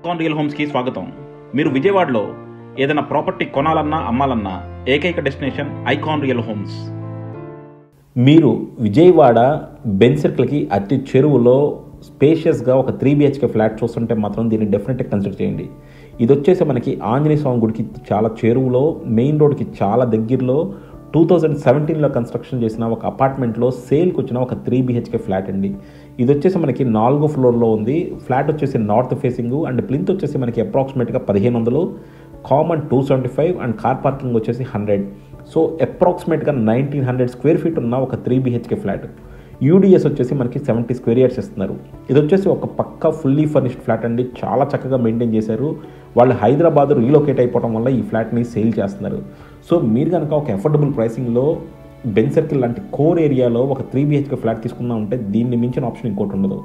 Icon real హోమ్స్కి స్వాగతం. మీరు విజయవాడలో ఏదైనా ప్రాపర్టీ కొనాలన్నా అమ్మాలన్నా ఏకైక డెస్టినేషన్ ఐకాన్ రియల్ హోమ్స్. మీరు విజయవాడ బెంజ్ సర్కిల్కి అతి చెరువులో స్పేషియస్గా ఒక 3 BHK ఫ్లాట్ చూస్తుంటే మాత్రం దీన్ని డెఫినెట్గా కన్సిడర్ చేయండి. ఇది వచ్చేసి మనకి ఆంజనేయ స్వామి గుడికి చాలా చెరువులో, మెయిన్ రోడ్కి చాలా దగ్గరలో 2017లో కన్స్ట్రక్షన్ చేసిన ఒక అపార్ట్మెంట్లో సేల్కి వచ్చిన ఒక 3 BHK ఫ్లాట్ అండి. ఇది వచ్చేసి మనకి 4వ ఫ్లోర్లో ఉంది. ఫ్లాట్ వచ్చేసి నార్త్ ఫేసింగ్ అండ్ ప్లింత్ వచ్చేసి మనకి అప్రాక్సిమేట్గా 1500, కామన్ 275 అండ్ కార్ పార్కింగ్ వచ్చేసి 100. సో అప్రాక్సిమేట్గా 1900 స్క్వేర్ ఫీట్ ఉన్న ఒక 3 BHK ఫ్లాట్. యూడిఎస్ వచ్చేసి మనకి 70 స్క్వేర్ యార్డ్స్ ఇస్తున్నారు. ఇది వచ్చేసి ఒక పక్కా ఫుల్లీ ఫర్నిష్డ్ ఫ్లాట్ అండి. చాలా చక్కగా మెయింటైన్ చేశారు. వాళ్ళు హైదరాబాద్ రీలొకేట్ అయిపోవడం వల్ల ఈ ఫ్లాట్ని సేల్ చేస్తున్నారు. సో మీరు కనుక ఒక అఫోర్డబుల్ ప్రైసింగ్లో బెంజ్ సర్కిల్ లాంటి కోర్ ఏరియాలో ఒక 3 BHK ఫ్లాట్ తీసుకుందాం అంటే దీన్ని మించిన ఆప్షన్ ఇంకోటి ఉండదు.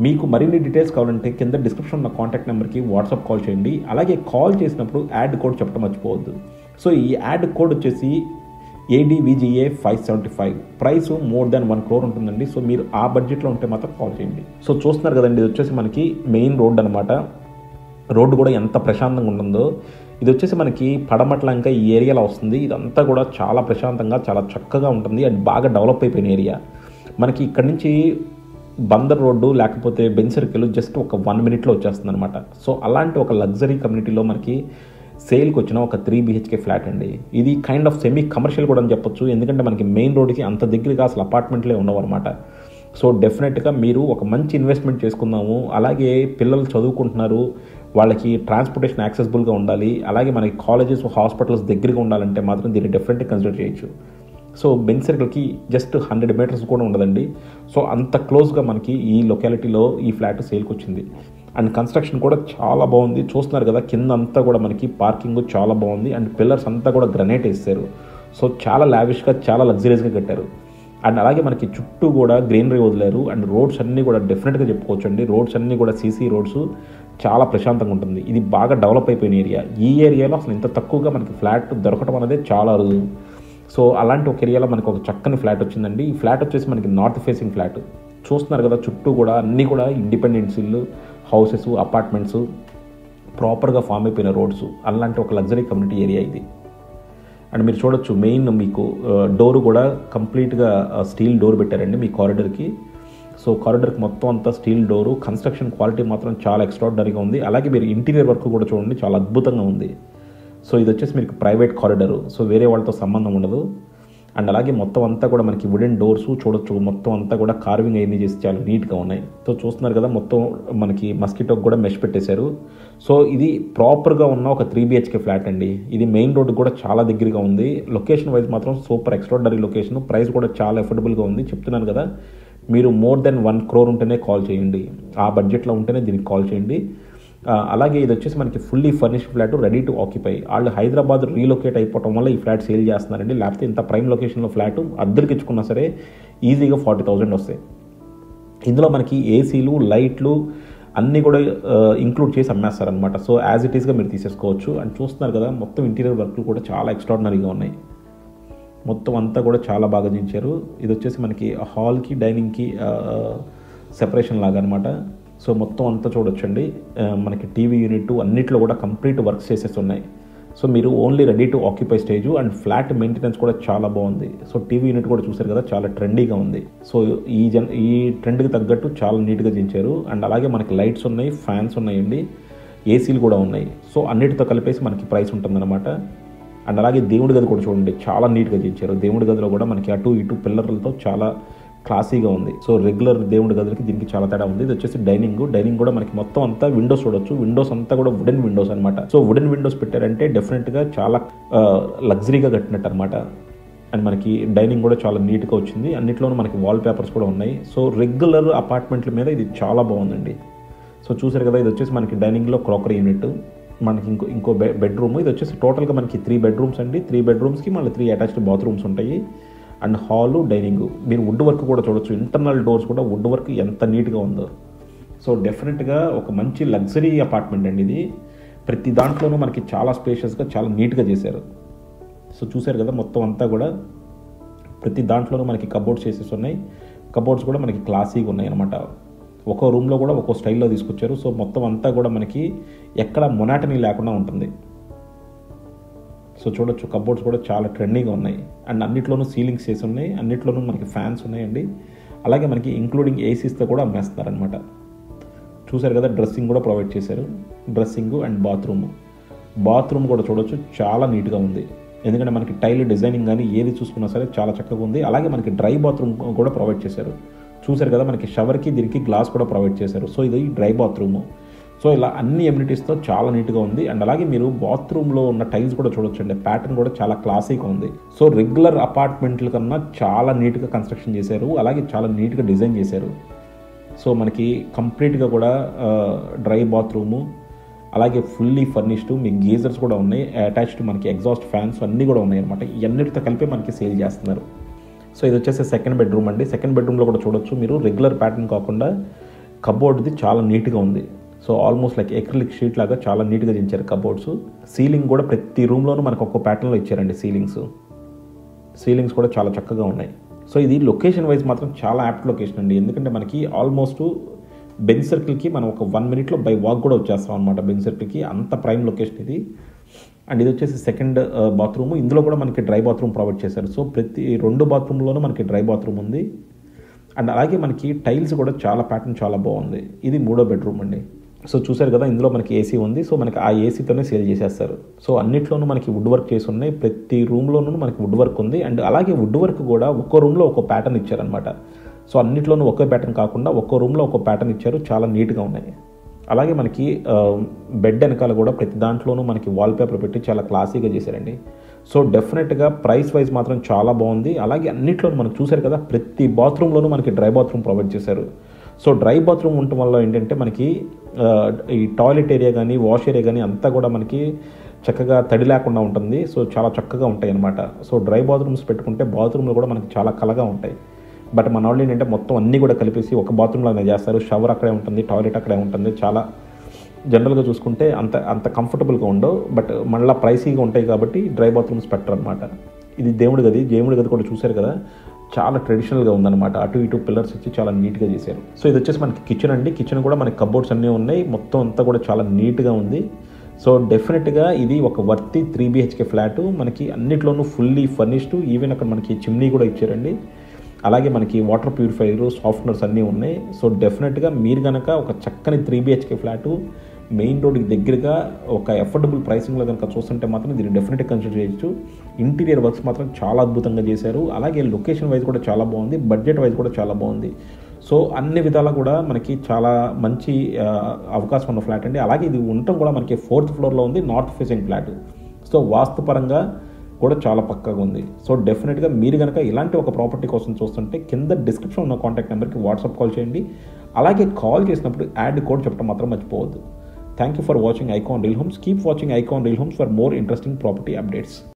మీకు మరిన్ని డీటెయిల్స్ కావాలంటే కింద డిస్క్రిప్షన్ ఉన్న కాంటాక్ట్ నెంబర్కి వాట్సాప్ కాల్ చేయండి. అలాగే కాల్ చేసినప్పుడు యాడ్ కోడ్ చెప్పడం మర్చిపోవద్దు. సో ఈ యాడ్ కోడ్ వచ్చేసి ADVGA 575. Price more than 1 crore ఉంటుందండి. సో మీరు ఆ బడ్జెట్లో ఉంటే మాత్రం కాల్ చేయండి. సో చూస్తున్నారు కదండి, ఇది వచ్చేసి మనకి మెయిన్ రోడ్ అనమాట. రోడ్డు కూడా ఎంత ప్రశాంతంగా ఉంటుందో. ఇది వచ్చేసి మనకి పడమట్లంక ఈ ఏరియాలో వస్తుంది. ఇదంతా కూడా చాలా ప్రశాంతంగా చాలా చక్కగా ఉంటుంది అండ్ బాగా డెవలప్ అయిపోయిన ఏరియా. మనకి ఇక్కడ నుంచి బందర్ రోడ్డు లేకపోతే బెంజ్ సర్కిల్ జస్ట్ ఒక 1 minute వచ్చేస్తుంది అనమాట. సో అలాంటి ఒక లగ్జరీ కమ్యూనిటీలో మనకి సేల్కి వచ్చిన ఒక 3 BHK ఫ్లాట్ అండి. ఇది కైండ్ ఆఫ్ సెమీ కమర్షియల్ కూడా అని చెప్పొచ్చు. ఎందుకంటే మనకి మెయిన్ రోడ్కి అంత దగ్గరగా అసలు అపార్ట్మెంట్లే ఉండవు అనమాట. సో డెఫినెట్గా మీరు ఒక మంచి ఇన్వెస్ట్మెంట్ చేసుకుందాము. అలాగే పిల్లలు చదువుకుంటున్నారు, వాళ్ళకి ట్రాన్స్పోర్టేషన్ యాక్సెసిబుల్గా ఉండాలి, అలాగే మనకి కాలేజెస్ హాస్పిటల్స్ దగ్గరగా ఉండాలంటే మాత్రం దీన్ని డెఫినెట్గా కన్సిడర్ చేయొచ్చు. సో బెంజ్ సర్కిల్కి జస్ట్ 100 meters కూడా ఉండదండి. సో అంత క్లోజ్గా మనకి ఈ లొకాలిటీలో ఈ ఫ్లాట్ సేల్కి వచ్చింది. అండ్ కన్స్ట్రక్షన్ కూడా చాలా బాగుంది. చూస్తున్నారు కదా, కింద అంతా కూడా మనకి పార్కింగ్ చాలా బాగుంది అండ్ పిల్లర్స్ అంతా కూడా గ్రనైట్ వేస్తారు. సో చాలా లావిష్గా చాలా లగ్జరీస్గా కట్టారు. అండ్ అలాగే మనకి చుట్టూ కూడా గ్రీనరీ వదిలేరు అండ్ రోడ్స్ అన్నీ కూడా డెఫినెట్గా చెప్పుకోవచ్చు అండి. రోడ్స్ అన్నీ కూడా CC రోడ్స్, చాలా ప్రశాంతంగా ఉంటుంది. ఇది బాగా డెవలప్ అయిపోయిన ఏరియా. ఈ ఏరియాలో అసలు ఇంత తక్కువగా మనకి ఫ్లాట్ దొరకడం అనేది చాలా అరుదు. సో అలాంటి ఒక ఏరియాలో మనకు ఒక చక్కని ఫ్లాట్ వచ్చిందండి. ఈ ఫ్లాట్ వచ్చేసి మనకి నార్త్ ఫేసింగ్ ఫ్లాట్. చూస్తున్నారు కదా, చుట్టూ కూడా అన్నీ కూడా ఇండిపెండెంట్స్ ఇల్లు, హౌసెస్, అపార్ట్మెంట్స్, ప్రాపర్గా ఫామ్ అయిపోయిన రోడ్స్, అలాంటి ఒక లగ్జరీ కమ్యూనిటీ ఏరియా ఇది. అండ్ మీరు చూడొచ్చు, మెయిన్ మీకు డోర్ కూడా కంప్లీట్గా స్టీల్ డోర్ పెట్టారండి మీ కారిడర్కి. సో కారిడర్కి మొత్తం అంతా స్టీల్ డోరు. కన్స్ట్రక్షన్ క్వాలిటీ మాత్రం చాలా ఎక్స్ట్రాడినరీగా ఉంది. అలాగే మీరు ఇంటీరియర్ వర్క్ కూడా చూడండి, చాలా అద్భుతంగా ఉంది. సో ఇది వచ్చేసి మీకు ప్రైవేట్ కారిడరు. సో వేరే వాళ్ళతో సంబంధం ఉండదు. అండ్ అలాగే మొత్తం అంతా కూడా మనకి వుడెన్ డోర్స్ చూడొచ్చు. మొత్తం అంతా కూడా కార్వింగ్ అయ్యి చేసి చాలా నీట్గా ఉన్నాయి. సో చూస్తున్నారు కదా, మొత్తం మనకి మస్కిటోకి కూడా మెష్ పెట్టేశారు. సో ఇది ప్రాపర్గా ఉన్న ఒక 3 BHK ఫ్లాట్ అండి. ఇది మెయిన్ రోడ్డు కూడా చాలా దగ్గరగా ఉంది. లొకేషన్ వైజ్ మాత్రం సూపర్ ఎక్స్ట్రాడినరీ లొకేషన్. ప్రైస్ కూడా చాలా అఫోర్డబుల్గా ఉంది. చెప్తున్నాను కదా, మీరు మోర్ దెన్ 1 crore ఉంటేనే కాల్ చేయండి. ఆ బడ్జెట్లో ఉంటేనే దీనికి కాల్ చేయండి. అలాగే ఇది వచ్చేసి మనకి fully furnished flat, ready to occupy. వాళ్ళు హైదరాబాద్ రీలొకేట్ అయిపోవడం వల్ల ఈ ఫ్లాట్ సేల్ చేస్తున్నారండి. లేకపోతే ఇంత ప్రైమ్ లొకేషన్లో ఫ్లాట్ అద్దెకి ఇచ్చుకున్నా సరే ఈజీగా 40,000 వస్తాయి. ఇందులో మనకి ఏసీలు, లైట్లు అన్నీ కూడా ఇంక్లూడ్ చేసి అమ్మేస్తారనమాట. సో యాజ్ ఇట్ ఈస్గా మీరు తీసేసుకోవచ్చు. అండ్ చూస్తున్నారు కదా, మొత్తం ఇంటీరియర్ వర్క్లు కూడా చాలా ఎక్స్ట్రాడినరీగా ఉన్నాయి. మొత్తం అంతా కూడా చాలా బాగా చేయించారు. ఇది వచ్చేసి మనకి హాల్కి డైనింగ్కి సెపరేషన్ లాగా అనమాట. సో మొత్తం అంతా చూడొచ్చండి. మనకి టీవీ యూనిట్ అన్నిట్లో కూడా కంప్లీట్ వర్క్స్ చేసేసి ఉన్నాయి. సో మీరు only ready to occupy stage. And flat maintenance కూడా చాలా బాగుంది. సో టీవీ యూనిట్ కూడా చూసారు కదా, చాలా ట్రెండీగా ఉంది. సో ఈ ట్రెండ్కి తగ్గట్టు చాలా నీట్గా చేయించారు. అండ్ అలాగే మనకి లైట్స్ ఉన్నాయి, ఫ్యాన్స్ ఉన్నాయండి, ఏసీలు కూడా ఉన్నాయి. సో అన్నిటితో కలిపేసి మనకి ప్రైస్ ఉంటుందన్నమాట. అండ్ అలాగే దేవుడి గది కూడా చూడండి, చాలా నీట్గా చేయించారు. దేవుడి గదిలో కూడా మనకి అటు ఇటు పిల్లర్లతో చాలా క్లాసీగా ఉంది. సో రెగ్యులర్ దేవుడి గదులకి దీనికి చాలా తేడా ఉంది. ఇది వచ్చేసి డైనింగ్ కూడా మనకి మొత్తం అంతా విండోస్ చూడొచ్చు. విండోస్ అంతా కూడా వుడెన్ విండోస్ అనమాట. సో వుడెన్ విండోస్ పెట్టారంటే డెఫినెట్గా చాలా లగ్జరీగా కట్టినట్టు అనమాట. అండ్ మనకి డైనింగ్ కూడా చాలా నీట్గా వచ్చింది. అన్నిట్లోనూ మనకి వాల్ పేపర్స్ కూడా ఉన్నాయి. సో రెగ్యులర్ అపార్ట్మెంట్ల మీద ఇది చాలా బాగుందండి. సో చూసారు కదా, ఇది వచ్చేసి మనకి డైనింగ్లో క్రాకరీ యూనిట్, మనకి ఇంకో బెడ్రూమ్. ఇది వచ్చేసి టోటల్గా మనకి 3 bedrooms అండి. 3 bedrooms మళ్ళీ 3 అటాచ్డ్ బాత్రూమ్స్ ఉంటాయి. And hall, dining. మీరు వుడ్ వర్క్ కూడా చూడొచ్చు. ఇంటర్నల్ డోర్స్ కూడా వుడ్ వర్క్ ఎంత నీట్గా ఉందో. సో డెఫినెట్గా ఒక మంచి లగ్జరీ అపార్ట్మెంట్ అండి ఇది. ప్రతి దాంట్లోనూ మనకి చాలా స్పేషియస్గా చాలా నీట్గా చేశారు. సో చూసారు కదా, మొత్తం అంతా కూడా ప్రతి దాంట్లోనూ మనకి కబోర్డ్స్ చేసేసి ఉన్నాయి. కబోర్డ్స్ కూడా మనకి క్లాసీగా ఉన్నాయి అనమాట. ఒక్కో రూమ్లో కూడా ఒక్కో స్టైల్లో తీసుకొచ్చారు. సో మొత్తం అంతా కూడా మనకి ఎక్కడ మొనాటనీ లేకుండా ఉంటుంది. సో చూడొచ్చు, కబోర్డ్స్ కూడా చాలా ట్రెండింగ్గా ఉన్నాయి. అండ్ అన్నిట్లోనూ సీలింగ్స్ చేసి ఉన్నాయి, అన్నిట్లోనూ మనకి ఫ్యాన్స్ ఉన్నాయండి. అలాగే మనకి ఇంక్లూడింగ్ ఏసీస్తో కూడా అమ్మేస్తున్నారనమాట. చూసారు కదా, డ్రెస్సింగ్ కూడా ప్రొవైడ్ చేశారు. డ్రెస్సింగ్ అండ్ బాత్రూమ్ కూడా చూడొచ్చు, చాలా నీట్గా ఉంది. ఎందుకంటే మనకి టైల్ డిజైనింగ్ కానీ ఏది చూసుకున్నా సరే చాలా చక్కగా ఉంది. అలాగే మనకి డ్రై బాత్రూమ్ కూడా ప్రొవైడ్ చేశారు. చూసారు కదా, మనకి షవర్కి దీనికి గ్లాస్ కూడా ప్రొవైడ్ చేశారు. సో ఇది డ్రై బాత్రూము. సో ఇలా అన్ని ఎమ్యూనిటీస్తో చాలా నీట్గా ఉంది. అండ్ అలాగే మీరు బాత్రూంలో ఉన్న టైల్స్ కూడా చూడొచ్చండి, ప్యాటర్న్ కూడా చాలా క్లాసీగా ఉంది. సో రెగ్యులర్ అపార్ట్మెంట్ల కన్నా చాలా నీట్గా కన్స్ట్రక్షన్ చేశారు, అలాగే చాలా నీట్గా డిజైన్ చేశారు. సో మనకి కంప్లీట్గా కూడా డ్రై బాత్రూము, అలాగే ఫుల్లీ ఫర్నిష్డ్, మీకు గీజర్స్ కూడా ఉన్నాయి, అటాచ్డ్ మనకి ఎగ్జాస్ట్ ఫ్యాన్స్ అన్నీ కూడా ఉన్నాయి అనమాట. ఇవన్నిటితో కలిపి మనకి సేల్ చేస్తున్నారు. సో ఇది వచ్చేసి సెకండ్ బెడ్రూమ్ అండి. సెకండ్ బెడ్రూమ్లో కూడా చూడొచ్చు మీరు, రెగ్యులర్ ప్యాటర్న్ కాకుండా కబోర్డ్ది చాలా నీట్గా ఉంది. So almost like acrylic sheet లాగా చాలా నీట్గా దించారు కబోర్డ్స్. సీలింగ్ కూడా ప్రతి రూమ్లోనూ మనకు ఒక్కో ప్యాటర్న్లో ఇచ్చారండి. సీలింగ్స్ కూడా చాలా చక్కగా ఉన్నాయి. సో ఇది లొకేషన్ వైజ్ మాత్రం చాలా యాప్ట్ లొకేషన్ అండి. ఎందుకంటే మనకి ఆల్మోస్ట్ బెంజ్ సర్కిల్కి మనం ఒక 1 minute బై వాక్ కూడా వచ్చేస్తాం అనమాట. బెంజ్ సర్కిల్కి అంత ప్రైమ్ లొకేషన్ ఇది. అండ్ ఇది వచ్చేసి సెకండ్ బాత్రూమ్. ఇందులో కూడా మనకి డ్రై బాత్రూమ్ ప్రొవైడ్ చేశారు. సో ప్రతి 2 బాత్రూంలోనూ మనకి డ్రై బాత్రూమ్ ఉంది. అండ్ అలాగే మనకి టైల్స్ కూడా చాలా ప్యాటర్న్ చాలా బాగుంది. ఇది 3వ బెడ్రూమ్ అండి. సో చూసారు కదా, ఇందులో మనకి ఏసీ ఉంది. సో మనకి ఆ ఏసీతోనే సేల్ చేసేస్తారు. సో అన్నిట్లోనూ మనకి వుడ్ వర్క్ చేసి ఉన్నాయి, ప్రతి రూమ్లోనూ మనకి వుడ్ వర్క్ ఉంది. అండ్ అలాగే వుడ్ వర్క్ కూడా ఒక్కో రూమ్లో ఒక్కో ప్యాటర్న్ ఇచ్చారనమాట. సో అన్నిట్లోనూ ఒకే ప్యాటర్న్ కాకుండా ఒక్కో రూమ్లో ఒక్కో ప్యాటర్న్ ఇచ్చారు, చాలా నీట్గా ఉన్నాయి. అలాగే మనకి బెడ్ వెనకాల కూడా ప్రతి దాంట్లోనూ మనకి వాల్పేపర్ పెట్టి చాలా క్లాసీగా చేశారండి. సో డెఫినెట్గా ప్రైస్ వైజ్ మాత్రం చాలా బాగుంది. అలాగే అన్నిట్లోనూ మనకు చూసారు కదా, ప్రతి బాత్రూంలోనూ మనకి డ్రై బాత్రూమ్ ప్రొవైడ్ చేశారు. సో డ్రై బాత్రూమ్ ఉండటం వల్ల ఏంటంటే మనకి ఈ టాయిలెట్ ఏరియా కానీ వాష్ ఏరియా కానీ అంతా కూడా మనకి చక్కగా తడి లేకుండా ఉంటుంది. సో చాలా చక్కగా ఉంటాయి అన్నమాట. సో డ్రై బాత్రూమ్స్ పెట్టుకుంటే బాత్రూమ్లో కూడా మనకి చాలా కలగా ఉంటాయి. బట్ మన వాళ్ళు ఏంటంటే మొత్తం అన్నీ కూడా కలిపేసి ఒక బాత్రూంలోనే చేస్తారు. షవర్ అక్కడే ఉంటుంది, టాయిలెట్ అక్కడే ఉంటుంది. చాలా జనరల్గా చూసుకుంటే అంత కంఫర్టబుల్గా ఉండవు. బట్ మళ్ళీ ప్రైసీగా ఉంటాయి కాబట్టి డ్రై బాత్రూమ్స్ పెట్టరు అనమాట. ఇది దేవుడి గది కూడా చూశారు కదా, చాలా ట్రెడిషనల్గా ఉందన్నమాట. అటు ఇటు పిల్లర్స్ ఇచ్చి చాలా నీట్గా చేశారు. సో ఇది వచ్చేసి మనకి కిచెన్ అండి. కిచెన్ కూడా మనకి కబోర్డ్స్ అన్నీ ఉన్నాయి, మొత్తం అంతా కూడా చాలా నీట్గా ఉంది. సో డెఫినెట్గా ఇది ఒక వర్తి 3 BHK ఫ్లాట్. మనకి అన్నిట్లోనూ ఫుల్లీ ఫర్నిష్డ్. ఈవెన్ అక్కడ మనకి చిమ్నీ కూడా ఇచ్చారండి. అలాగే మనకి వాటర్ ప్యూరిఫైయర్, సాఫ్ట్నర్స్ అన్నీ ఉన్నాయి. సో డెఫినెట్గా మీరు కనుక ఒక చక్కని 3 BHK ఫ్లాటు మెయిన్ రోడ్కి దగ్గరగా ఒక అఫోర్డబుల్ ప్రైసింగ్లో కనుక చూస్తుంటే మాత్రం దీన్ని డెఫినెట్గా కన్సిడర్ చేయొచ్చు. ఇంటీరియర్ వర్క్స్ మాత్రం చాలా అద్భుతంగా చేశారు. అలాగే లొకేషన్ వైజ్ కూడా చాలా బాగుంది, బడ్జెట్ వైజ్ కూడా చాలా బాగుంది. సో అన్ని విధాలా కూడా మనకి చాలా మంచి అవకాశం ఉన్న ఫ్లాట్ అండి. అలాగే ఇది ఉండటం కూడా మనకి 4th ఫ్లోర్లో ఉంది, నార్త్ ఫేసింగ్ ఫ్లాట్. సో వాస్తుపరంగా కూడా చాలా పక్కాగా ఉంది. సో డెఫినెట్గా మీరు కనుక ఇలాంటి ఒక ప్రాపర్టీ కోసం చూస్తుంటే కింద డిస్క్రిప్షన్ ఉన్న కాంటాక్ట్ నెంబర్కి వాట్సాప్ కాల్ చేయండి. అలాగే కాల్ చేసినప్పుడు యాడ్ కోడ్ చెప్పడం మాత్రం మర్చిపోవద్దు. Thank you for watching Icon Real Homes. Keep watching Icon Real Homes for more interesting property updates.